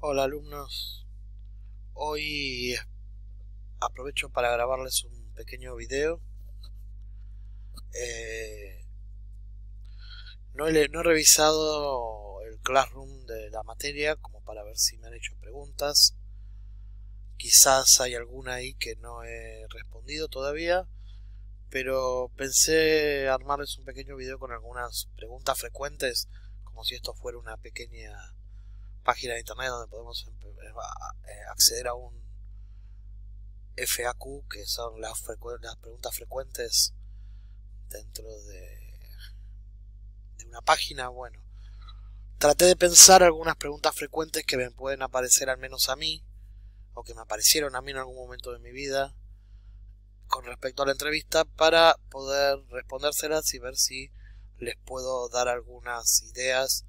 Hola alumnos, hoy aprovecho para grabarles un pequeño video. Eh, no he revisado el Classroom de la materia como para ver si me han hecho preguntas. Quizás hay alguna ahí que no he respondido todavía, pero pensé armarles un pequeño video con algunas preguntas frecuentes, como si esto fuera una pequeña página de internet donde podemos acceder a un FAQ, que son las preguntas frecuentes dentro de una página. Bueno, traté de pensar algunas preguntas frecuentes que me pueden aparecer al menos a mí, o que me aparecieron a mí en algún momento de mi vida, con respecto a la entrevista, para poder respondérselas y ver si les puedo dar algunas ideas,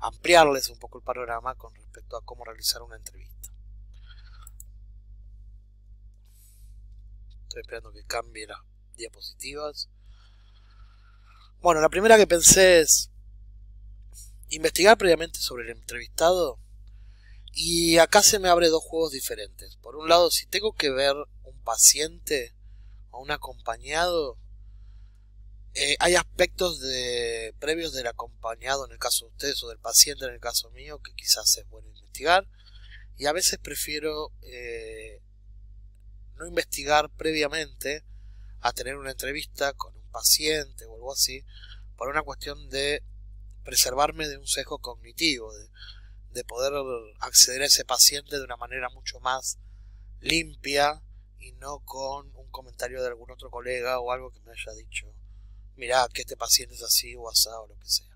ampliarles un poco el panorama con respecto a cómo realizar una entrevista. Estoy esperando que cambie las diapositivas. Bueno, la primera que pensé es investigar previamente sobre el entrevistado, y acá se me abre dos juegos diferentes. Por un lado, si tengo que ver un paciente o un acompañado, hay aspectos previos del acompañado en el caso de ustedes o del paciente en el caso mío que quizás es bueno investigar, y a veces prefiero no investigar previamente a tener una entrevista con un paciente o algo así, por una cuestión de preservarme de un sesgo cognitivo, de poder acceder a ese paciente de una manera mucho más limpia y no con un comentario de algún otro colega o algo que me haya dicho, mirá que este paciente es así o asado o lo que sea.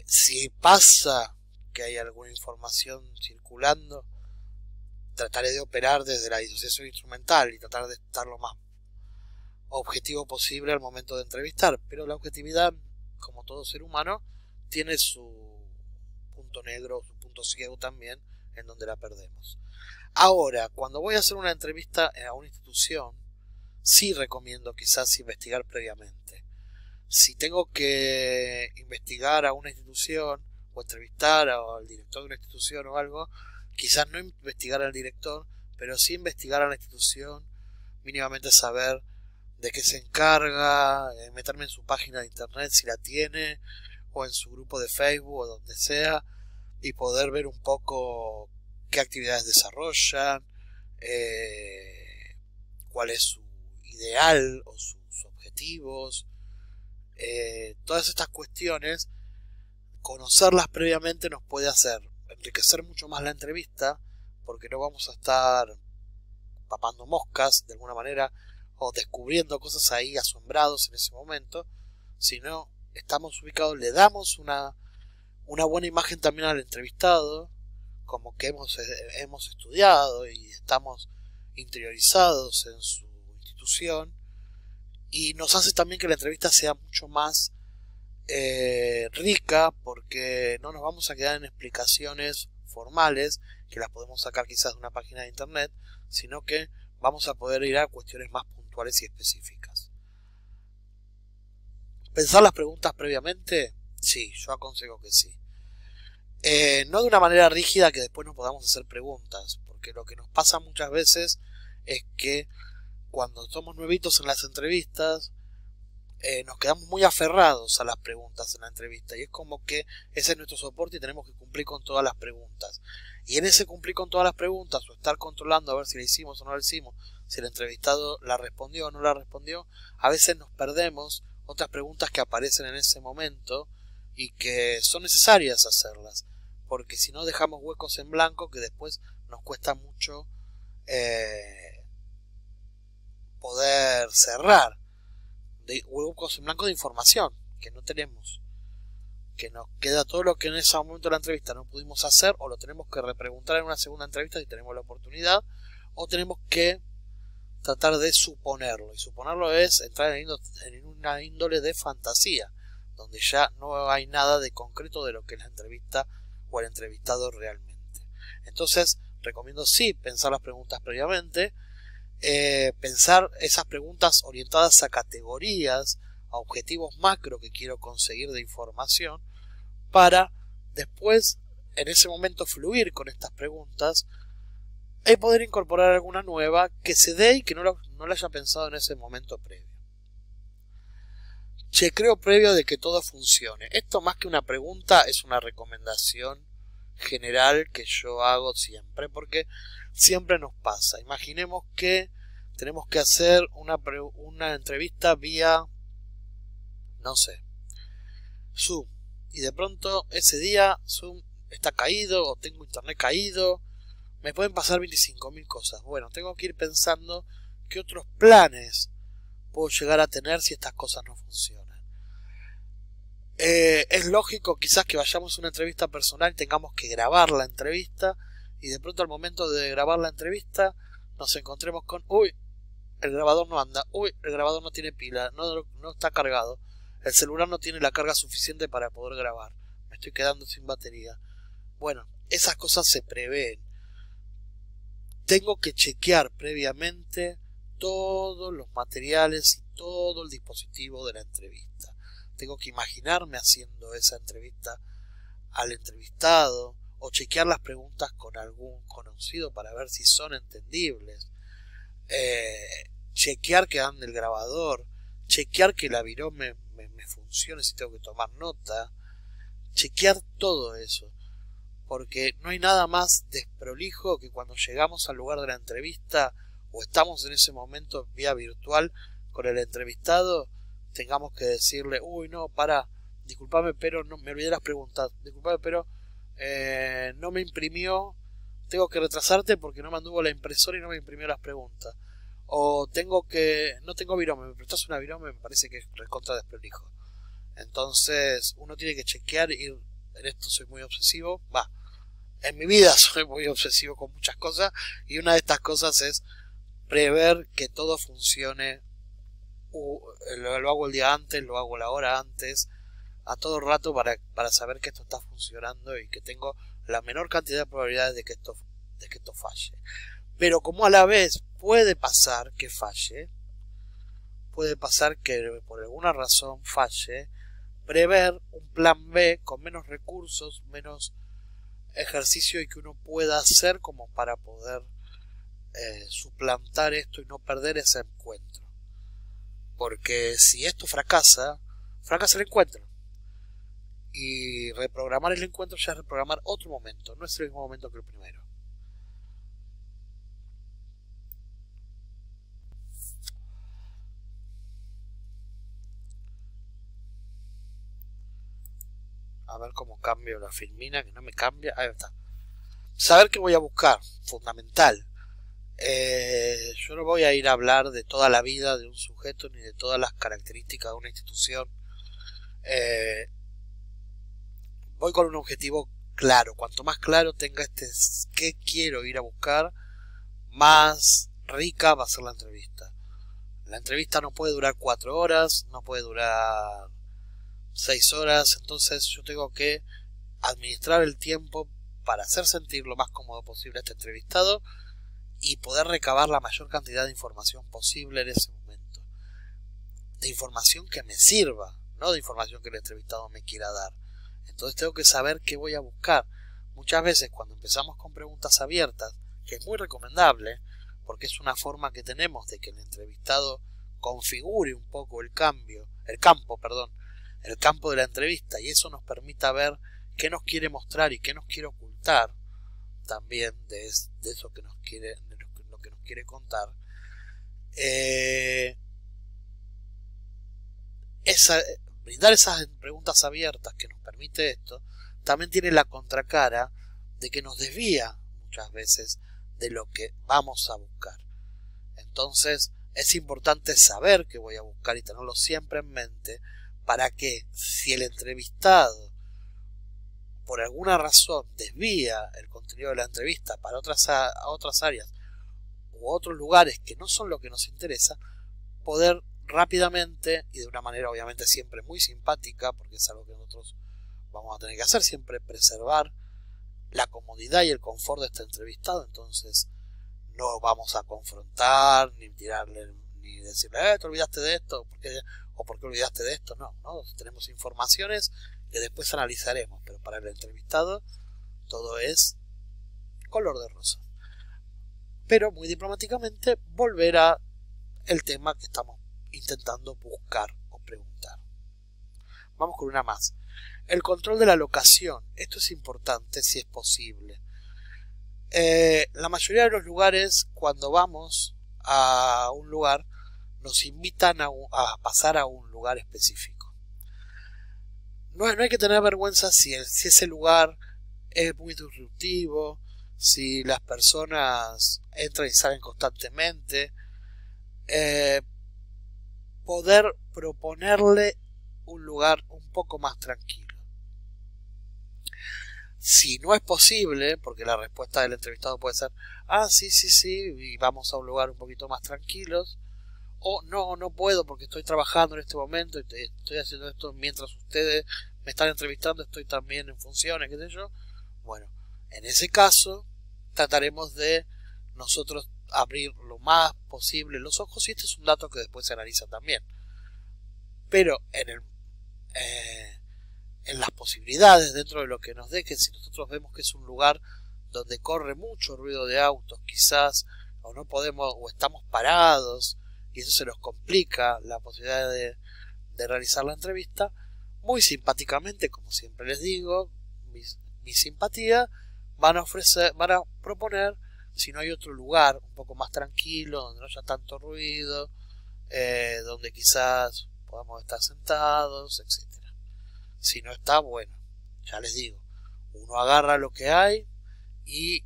Si pasa que hay alguna información circulando, trataré de operar desde la disociación instrumental y tratar de estar lo más objetivo posible al momento de entrevistar, pero la objetividad, como todo ser humano, tiene su punto negro, su punto ciego también, en donde la perdemos. Ahora, cuando voy a hacer una entrevista a una institución, sí recomiendo quizás investigar previamente. Si tengo que investigar a una institución o entrevistar al director de una institución o algo, quizás no investigar al director, pero sí investigar a la institución, mínimamente saber de qué se encarga, meterme en su página de internet si la tiene, o en su grupo de Facebook o donde sea, y poder ver un poco qué actividades desarrollan, cuál es su ideal o sus objetivos, todas estas cuestiones. Conocerlas previamente nos puede hacer enriquecer mucho más la entrevista, porque no vamos a estar papando moscas de alguna manera o descubriendo cosas ahí asombrados en ese momento, sino estamos ubicados, le damos una buena imagen también al entrevistado, como que hemos estudiado y estamos interiorizados en su institución, y nos hace también que la entrevista sea mucho más rica, porque no nos vamos a quedar en explicaciones formales que las podemos sacar quizás de una página de internet, sino que vamos a poder ir a cuestiones más puntuales y específicas. ¿Pensar las preguntas previamente? Sí, yo aconsejo que sí. No de una manera rígida que después no podamos hacer preguntas, porque lo que nos pasa muchas veces es que cuando somos nuevitos en las entrevistas, nos quedamos muy aferrados a las preguntas en la entrevista, y es como que ese es nuestro soporte y tenemos que cumplir con todas las preguntas, y en ese cumplir con todas las preguntas o estar controlando a ver si la hicimos o no la hicimos, si el entrevistado la respondió o no la respondió, a veces nos perdemos otras preguntas que aparecen en ese momento y que son necesarias hacerlas, porque si no dejamos huecos en blanco que después nos cuesta mucho poder cerrar, de huecos en blanco de información que no tenemos, que nos queda todo lo que en ese momento de la entrevista no pudimos hacer, o lo tenemos que repreguntar en una segunda entrevista si tenemos la oportunidad, o tenemos que tratar de suponerlo, y suponerlo es entrar en una índole de fantasía, donde ya no hay nada de concreto de lo que es la entrevista o el entrevistado realmente. Entonces recomiendo sí pensar las preguntas previamente, pensar esas preguntas orientadas a categorías, a objetivos macro que quiero conseguir de información, para después en ese momento fluir con estas preguntas y poder incorporar alguna nueva que se dé y que no la haya pensado en ese momento previo. Chequeo previo de que todo funcione. Esto, más que una pregunta, es una recomendación general que yo hago siempre, porque siempre nos pasa. Imaginemos que tenemos que hacer una entrevista vía, no sé, Zoom, y de pronto ese día Zoom está caído o tengo internet caído. Me pueden pasar 25.000 cosas. Bueno, tengo que ir pensando qué otros planes puedo llegar a tener si estas cosas no funcionan. Es lógico quizás que vayamos a una entrevista personal y tengamos que grabar la entrevista, y de pronto al momento de grabar la entrevista nos encontremos con uy, el grabador no anda, uy, el grabador no tiene pila, no está cargado, el celular no tiene la carga suficiente para poder grabar, me estoy quedando sin batería. Bueno, esas cosas se prevén. Tengo que chequear previamente todos los materiales y todo el dispositivo de la entrevista. Tengo que imaginarme haciendo esa entrevista al entrevistado, o chequear las preguntas con algún conocido para ver si son entendibles, chequear que ande el grabador, chequear que la viró me funcione si tengo que tomar nota, chequear todo eso, porque no hay nada más desprolijo que cuando llegamos al lugar de la entrevista o estamos en ese momento vía virtual con el entrevistado, tengamos que decirle, uy, no, disculpame, pero no me olvidé las preguntas, disculpame, pero no me imprimió, tengo que retrasarte porque no me anduvo la impresora y no me imprimió las preguntas, o no tengo virome, me prestas una virome, me parece que es recontra desprolijo. Entonces uno tiene que chequear, y en esto soy muy obsesivo, en mi vida soy muy obsesivo con muchas cosas, y una de estas cosas es prever que todo funcione. Lo hago el día antes, lo hago la hora antes, a todo rato, para saber que esto está funcionando y que tengo la menor cantidad de probabilidades de que esto falle. Pero como a la vez puede pasar que falle, puede pasar que por alguna razón falle, prever un plan B con menos recursos, menos ejercicio, y que uno pueda hacer como para poder suplantar esto y no perder ese encuentro. Porque si esto fracasa el encuentro. Y reprogramar el encuentro ya es reprogramar otro momento, no es el mismo momento que el primero. A ver cómo cambio la filmina, que no me cambia. Ahí está. Saber qué voy a buscar, fundamental. Yo no voy a ir a hablar de toda la vida de un sujeto ni de todas las características de una institución. Voy con un objetivo claro. Cuanto más claro tenga qué quiero ir a buscar, más rica va a ser la entrevista. La entrevista no puede durar 4 horas, no puede durar 6 horas, entonces yo tengo que administrar el tiempo para hacer sentir lo más cómodo posible a este entrevistado y poder recabar la mayor cantidad de información posible en ese momento. De información que me sirva, no de información que el entrevistado me quiera dar. Entonces tengo que saber qué voy a buscar. Muchas veces cuando empezamos con preguntas abiertas, que es muy recomendable, porque es una forma que tenemos de que el entrevistado configure un poco el campo de la entrevista, y eso nos permita ver qué nos quiere mostrar y qué nos quiere ocultar también de eso que nos quiere, de lo que nos quiere contar. Brindar esas preguntas abiertas que nos permite esto también tiene la contracara de que nos desvía muchas veces de lo que vamos a buscar. Entonces es importante saber qué voy a buscar y tenerlo siempre en mente, para que si el entrevistado por alguna razón desvía el contenido de la entrevista para a otras áreas u otros lugares que no son lo que nos interesa, poder rápidamente y de una manera obviamente siempre muy simpática, porque es algo que nosotros vamos a tener que hacer siempre, preservar la comodidad y el confort de este entrevistado. Entonces no vamos a confrontar ni tirarle ni decirle te olvidaste de esto o por qué olvidaste de esto. No, tenemos informaciones que después analizaremos, pero para el entrevistado todo es color de rosa. Pero muy diplomáticamente volver a el tema que estamos intentando buscar o preguntar. Vamos con una más. El control de la locación. Esto es importante si es posible. La mayoría de los lugares, cuando vamos a un lugar, nos invitan a pasar a un lugar específico. No hay que tener vergüenza si ese lugar es muy disruptivo, si las personas entran y salen constantemente. Poder proponerle un lugar un poco más tranquilo. Si no es posible, porque la respuesta del entrevistado puede ser sí, y vamos a un lugar un poquito más tranquilos, o no puedo porque estoy trabajando en este momento y estoy haciendo esto mientras ustedes me están entrevistando, estoy también en funciones, qué sé yo. Bueno, en ese caso trataremos de nosotros abrir lo más posible los ojos, y este es un dato que después se analiza también, pero en las posibilidades dentro de lo que nos dejen. Si nosotros vemos que es un lugar donde corre mucho ruido de autos, quizás, o no podemos, o estamos parados y eso se nos complica la posibilidad de realizar la entrevista, muy simpáticamente, como siempre les digo, mi simpatía, van a proponer, si no hay otro lugar un poco más tranquilo, donde no haya tanto ruido, donde quizás podamos estar sentados, etcétera. Si no está, bueno, ya les digo, uno agarra lo que hay y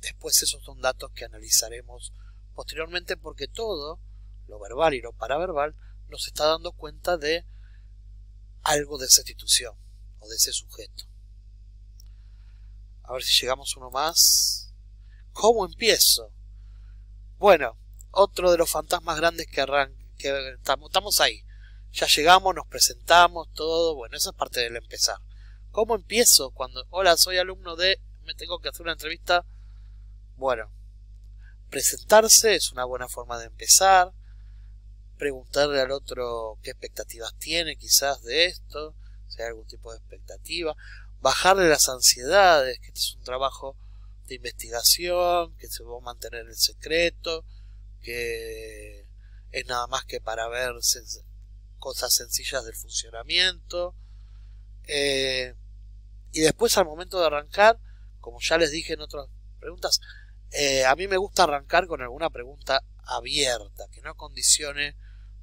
después esos son datos que analizaremos posteriormente, porque todo, lo verbal y lo paraverbal, nos está dando cuenta de algo de esa institución o de ese sujeto. A ver si llegamos uno más. ¿Cómo empiezo? Bueno, otro de los fantasmas grandes que estamos ahí. Ya llegamos, nos presentamos, todo. Bueno, esa es parte del empezar. ¿Cómo empiezo? Cuando, hola, soy alumno de, me tengo que hacer una entrevista. Bueno, presentarse es una buena forma de empezar. Preguntarle al otro qué expectativas tiene quizás de esto, si hay algún tipo de expectativa. Bajarle las ansiedades, que este es un trabajo de investigación, que se va a mantener en secreto, que es nada más que para ver cosas sencillas del funcionamiento. Y después, al momento de arrancar, como ya les dije en otras preguntas, a mí me gusta arrancar con alguna pregunta abierta, que no condicione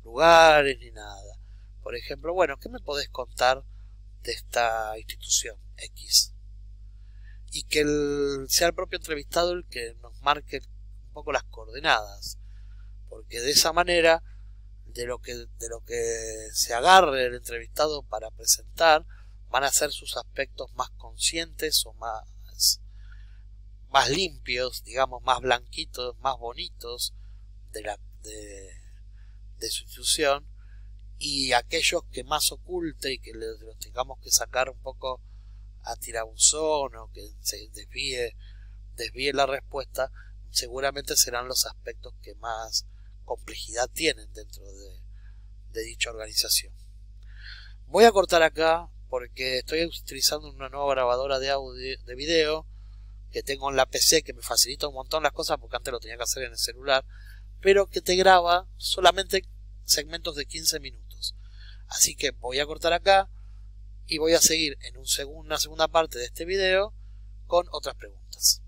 lugares ni nada. Por ejemplo, bueno, ¿qué me podés contar de esta institución X? Y que sea el propio entrevistado el que nos marque un poco las coordenadas, porque de esa manera, de lo que se agarre el entrevistado para presentar, van a ser sus aspectos más conscientes o más limpios, digamos, más blanquitos, más bonitos de su institución, y aquellos que más oculte y que los tengamos que sacar un poco a tirabuzón o que se desvíe la respuesta, seguramente serán los aspectos que más complejidad tienen dentro de dicha organización. Voy a cortar acá porque estoy utilizando una nueva grabadora de audio, de video, que tengo en la PC, que me facilita un montón las cosas, porque antes lo tenía que hacer en el celular, pero que te graba solamente segmentos de 15 minutos. Así que voy a cortar acá y voy a seguir en una segunda parte de este video con otras preguntas.